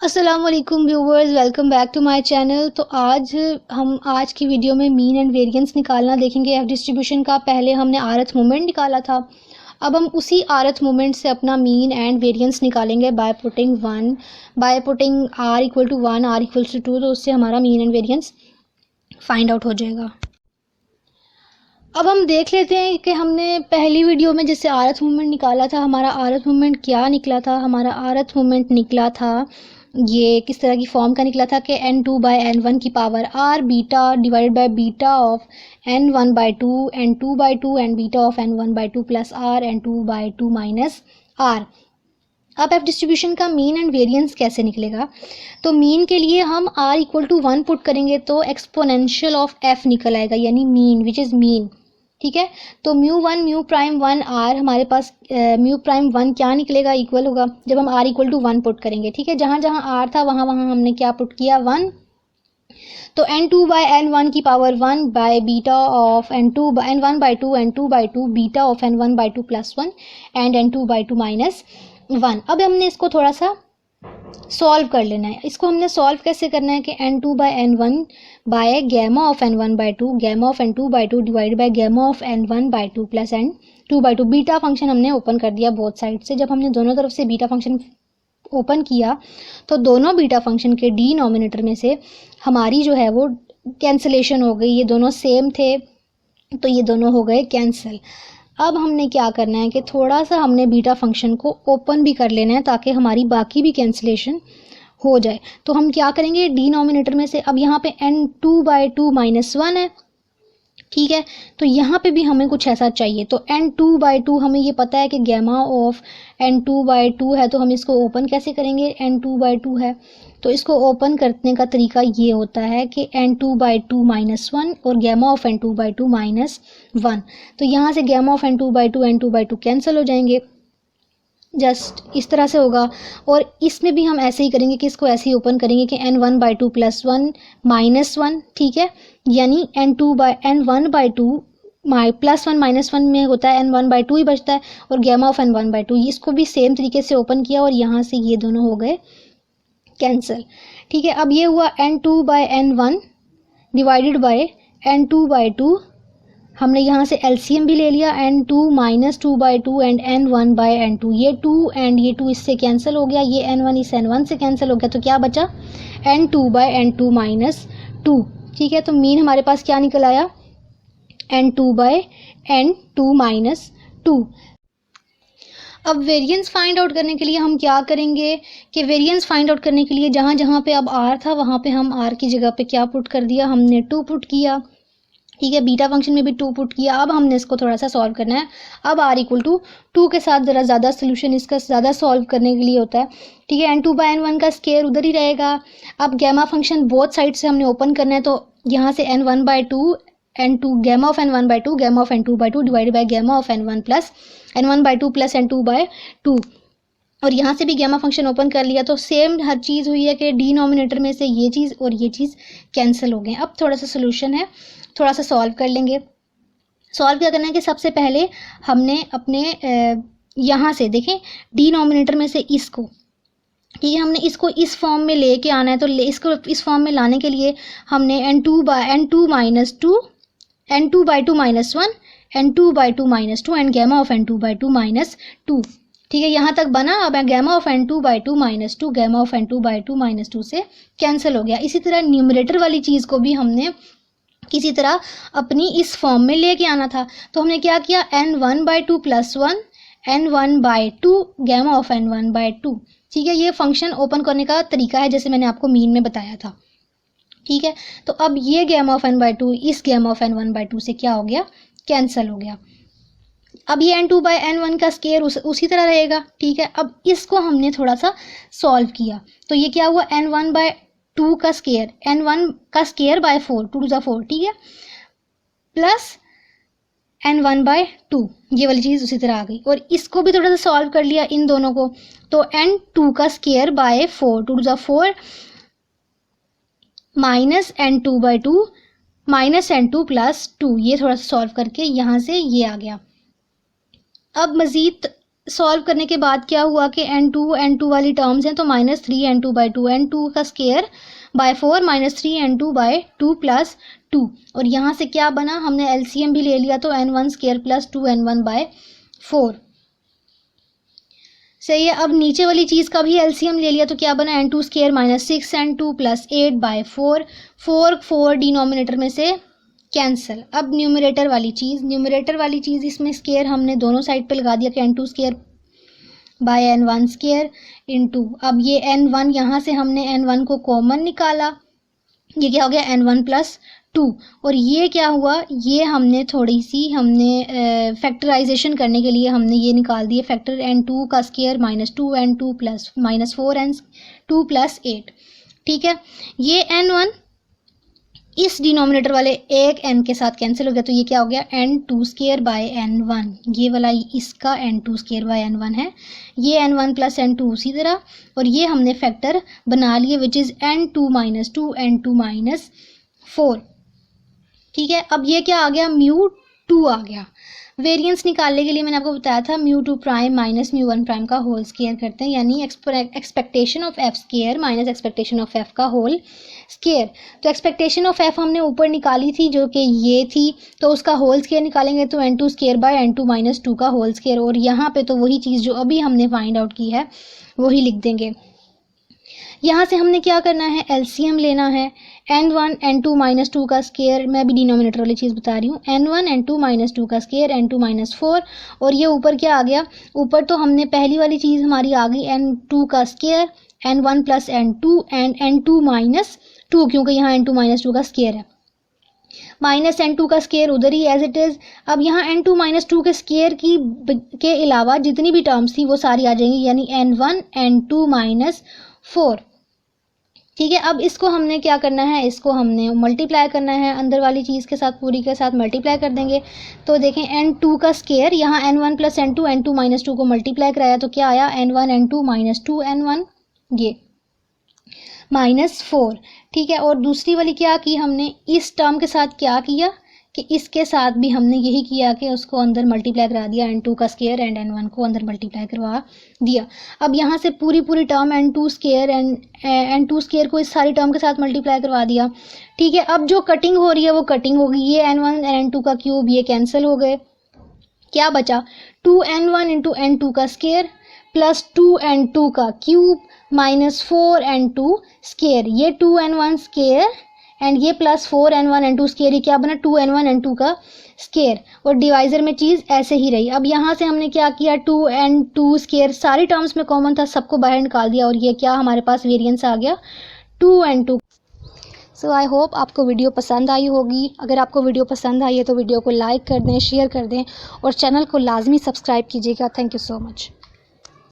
अस्सलामुअलैकुम viewers, welcome back to my channel. तो आज की वीडियो में मीन एंड वेरिएंस निकालना देखेंगे। एफ डिस्ट्रीब्यूशन का पहले हमने आरथ मोमेंट निकाला था, अब हम उसी आरथ मोमेंट से अपना मीन एंड वेरिएंस निकालेंगे by putting r equal to 1, r equals to 2। तो उससे हमारा mean and variance find out हो जाएगा। अब हम देख लेते हैं कि हमने पहली वीडियो में जैसे आरथ मोमेंट निकाला था, हमारा आरथ मोमेंट क्या निकला था। हमारा आरथ मोमेंट निकला था, ये किस तरह की फॉर्म का निकला था कि n2/n1 की power r beta divided by beta of n1/2 n2/2 and beta of n1/2 plus r n2/2 minus r। अब एफ डिस्ट्रीब्यूशन का मीन एंड वेरिएंस कैसे निकलेगा? तो मीन के लिए हम r इक्वल टू 1 पुट करेंगे तो एक्सपोनेंशियल ऑफ f निकल आएगा, यानी मीन विच इज़ मीन। ठीक है, तो μ1 म्यू प्राइम 1 r, हमारे पास म्यू प्राइम 1 क्या निकलेगा, इक्वल होगा जब हम r इक्वल टू 1 पुट करेंगे। ठीक है, जहाँ जहाँ r था वहाँ वहाँ हमने क्या पुट किया, 1। तो n2/n1 की power 1 by beta of n1/2 n2/2 beta of n1/2 plus 1 and n2/2 minus 1। अब हमने इसको थोड़ा सा सॉल्व कर लेना है। इसको हमने सॉल्व कैसे करना है कि n2/n1 by gamma of n1/2 gamma of n2/2 divide by gamma of n1/2 plus n2/2। Beta function हमने ओपन कर दिया बोथ साइड से। जब हमने दोनों तरफ से बीटा फंक्शन ओपन किया तो दोनों बीटा फंक्शन के डिनोमिनेटर में से हमारी जो है वो कैंसलेशन हो गई। ये दोनों सेम थे तो ये दोनों हो गए कैंसिल। अब हमने क्या करना है कि थोड़ा सा हमने बीटा फंक्शन को ओपन भी कर लेना है ताकि हमारी बाकी भी कैंसिलेशन हो जाए। तो हम क्या करेंगे, डिनोमिनेटर में से अब यहाँ पे n2/2 माइनस 1 है। ठीक है, तो यहाँ पे भी हमें कुछ ऐसा चाहिए। तो n2/2 हमें ये पता है कि गैमा ऑफ n2/2 है, तो हम इसको ओपन कैसे करेंगे, n2/2 है तो इसको ओपन करने का तरीका ये होता है कि n2/2 माइनस 1 और गैमा ऑफ n2/2 माइनस 1। तो यहाँ से गैमा ऑफ n2/2 कैंसिल हो जाएंगे, जस्ट इस तरह से होगा। और इसमें भी हम ऐसे ही करेंगे कि इसको ऐसे ही ओपन करेंगे कि n1/2 प्लस 1 माइनस 1। ठीक है, यानी n1/2 प्लस 1 माइनस 1 में होता है n1/2 ही बचता है और गैमा ऑफ n1/2। इसको भी सेम तरीके से ओपन किया और यहाँ से ये दोनों हो गए कैंसिल। ठीक है, अब ये हुआ n2/n1 डिवाइडेड बाय n2/2। हमने यहाँ से एलसीएम भी ले लिया, n2 माइनस 2/2 एंड n1/n2। ये 2 एंड ये 2 इससे कैंसिल हो गया, ये n1 इस n1 से कैंसिल हो गया, तो क्या बचा n2/n2 माइनस 2। ठीक है, तो मीन हमारे पास क्या निकल आया, n2/n2 माइनस 2। अब वेरिएंस फाइंड आउट करने के लिए हम क्या करेंगे कि वेरिएंस फाइंड आउट करने के लिए जहाँ जहाँ पे अब r था वहाँ पे हम r की जगह पे क्या पुट कर दिया, हमने 2 पुट किया। ठीक है, बीटा फंक्शन में भी 2 पुट किया। अब हमने इसको थोड़ा सा सॉल्व करना है। अब r इक्वल टू 2 के साथ ज़रा ज़्यादा सोल्यूशन इसका ज़्यादा सॉल्व करने के लिए होता है। ठीक है, n2/n1 का स्केयर उधर ही रहेगा। अब गैमा फंक्शन बोथ साइड से हमने ओपन करना है, तो यहाँ से n1/2 n2 gamma of n1/2 gamma of n2/2 divide by gamma of n1/2 plus n2/2। और यहाँ से भी गैमा फंक्शन ओपन कर लिया तो सेम हर चीज़ हुई है कि डिनोमिनेटर में से ये चीज़ और ये चीज़ कैंसिल हो गए। अब थोड़ा सा सोल्यूशन है, थोड़ा सा सॉल्व कर लेंगे। सॉल्व क्या करना है कि सबसे पहले हमने अपने यहाँ से देखें डिनोमिनेटर में से इसको, ठीक है, हमने इसको इस फॉर्म में लेके आना है। तो इसको इस फॉर्म में लाने के लिए हमने n2/2 minus 2 n2/2 minus 1 n2/2 minus 2 and gamma of n2/2 minus 2। ठीक है, यहाँ तक बना। अब gamma of n2/2 minus 2 gamma of n2/2 minus 2 से कैंसिल हो गया। इसी तरह न्यूमरेटर वाली चीज़ को भी हमने किसी तरह अपनी इस फॉर्म में लेके आना था। तो हमने क्या किया, n1/2 plus 1 n1/2 gamma of n1/2। ठीक है, ये फंक्शन ओपन करने का तरीका है जैसे मैंने आपको मीन में बताया था। ठीक है, तो अब ये गैमा ऑफ n/2 इस गैमा ऑफ n1/2 से क्या हो गया, कैंसिल हो गया। अब ये n2/n1 का स्केयर उसी तरह रहेगा। ठीक है, अब इसको हमने थोड़ा सा सॉल्व किया तो ये क्या हुआ, n1/2 का स्केयर n1 का स्केयर बाय 4 2 टू द 4। ठीक है, प्लस n1/2 ये वाली चीज़ उसी तरह आ गई। और इसको भी थोड़ा सा सॉल्व कर लिया इन दोनों को, तो n2 का square by 4 2 to the 4 minus n2/2 minus n2 plus 2। ये थोड़ा सा सॉल्व करके यहाँ से ये आ गया। अब मज़ीद सॉल्व करने के बाद क्या हुआ कि n2 वाली टर्म्स हैं तो -3n2/2, n2 का स्केयर बाय 4 -3n2/2 प्लस 2, और यहाँ से क्या बना, हमने एलसीएम भी ले लिया तो n1 स्केयर प्लस 2n1/4 सही है। अब नीचे वाली चीज़ का भी एलसीएम ले लिया तो क्या बना, n2 square -6n2 plus 8/4, 4 denominator में से कैंसिल। अब न्यूमरेटर वाली चीज़ इसमें स्केयर हमने दोनों साइड पे लगा दिया कि n2 square by n1 square into, अब ये n1 यहाँ से हमने n1 को कॉमन निकाला, ये क्या हो गया n1 प्लस 2, और ये क्या हुआ, ये हमने फैक्टराइजेशन करने के लिए हमने ये निकाल दिए फैक्टर n2 का square -2n2 plus -4n2 plus 8। ठीक है, ये n1 इस डिनोमिनेटर वाले एक n के साथ कैंसिल हो गया तो ये क्या हो गया n2 स्केयर बाय n1, ये वाला इसका n2 स्केयर बाय n1 है, ये n1 प्लस n2 उसी तरह, और ये हमने फैक्टर बना लिए which is n2 minus 2 n2 minus 4। ठीक है, अब ये क्या आ गया, μ2 आ गया। वेरिएंस निकालने के लिए मैंने आपको बताया था μ2 प्राइम माइनस μ1 प्राइम का होल स्केयर करते हैं, यानी expectation of f square minus expectation of f का होल स्केयर। तो एक्सपेक्टेशन ऑफ f हमने ऊपर निकाली थी जो कि ये थी, तो उसका होल स्केयर निकालेंगे तो n2 square by n2 minus 2 का होल स्केयर, और यहाँ पे तो वही चीज़ जो अभी हमने फाइंड आउट की है वही लिख देंगे। यहाँ से हमने क्या करना है, एलसीएम लेना है, n1 n2 माइनस 2 का स्केयर, मैं भी डिनोमिनेटर वाली चीज़ बता रही हूँ, n1 n2 माइनस 2 का स्केयर n2 माइनस 4, और ये ऊपर क्या आ गया, ऊपर तो हमने पहली वाली चीज़ हमारी आ गई n2 का square n1 plus n2 and n2 minus 2, क्योंकि यहाँ n2 माइनस 2 का स्केयर है, माइनस n2 का स्केयर उधर ही एज इट इज़। अब यहाँ n2 माइनस 2 के स्केयर के अलावा जितनी भी टर्म्स थी वो सारी आ जाएंगी, यानी n1 n2 माइनस 4। ठीक है, अब इसको हमने क्या करना है, इसको हमने मल्टीप्लाई करना है अंदर वाली चीज़ के साथ, पूरी के साथ मल्टीप्लाई कर देंगे। तो देखें n2 का स्केयर, यहाँ n1 प्लस n2 माइनस 2 को मल्टीप्लाई कराया तो क्या आया, n1 n2 माइनस 2 n1, ये माइनस 4। ठीक है, और दूसरी वाली क्या की हमने, इस टर्म के साथ क्या किया कि इसके साथ भी हमने यही किया कि उसको अंदर मल्टीप्लाई करा दिया, n2 का स्केयर एंड n1 को अंदर मल्टीप्लाई करवा दिया। अब यहाँ से पूरी term n2 square and n2 square को इस सारी टर्म के साथ मल्टीप्लाई करवा दिया। ठीक है, अब जो कटिंग हो रही है वो कटिंग होगी, ये n1 एंड n2 का क्यूब ये कैंसिल हो गए, क्या बचा 2n1 इंटू n2 का स्केयर प्लस 2n2 का क्यूब माइनस 4n2 स्केयर, ये 2n1 स्केयर एंड ये प्लस 4n1 n2 स्केयर, ये क्या बना 2n1 n2 का स्केयर, और डिवाइजर में चीज़ ऐसे ही रही। अब यहाँ से हमने क्या किया, 2n2 स्केयर सारी टर्म्स में कॉमन था, सबको बाहर निकाल दिया, और ये क्या हमारे पास वेरिएंस आ गया 2n2। सो आई होप आपको वीडियो पसंद आई होगी। अगर आपको वीडियो पसंद आई है तो वीडियो को लाइक कर दें, शेयर कर दें, और चैनल को लाजमी सब्सक्राइब कीजिएगा। Thank you so much.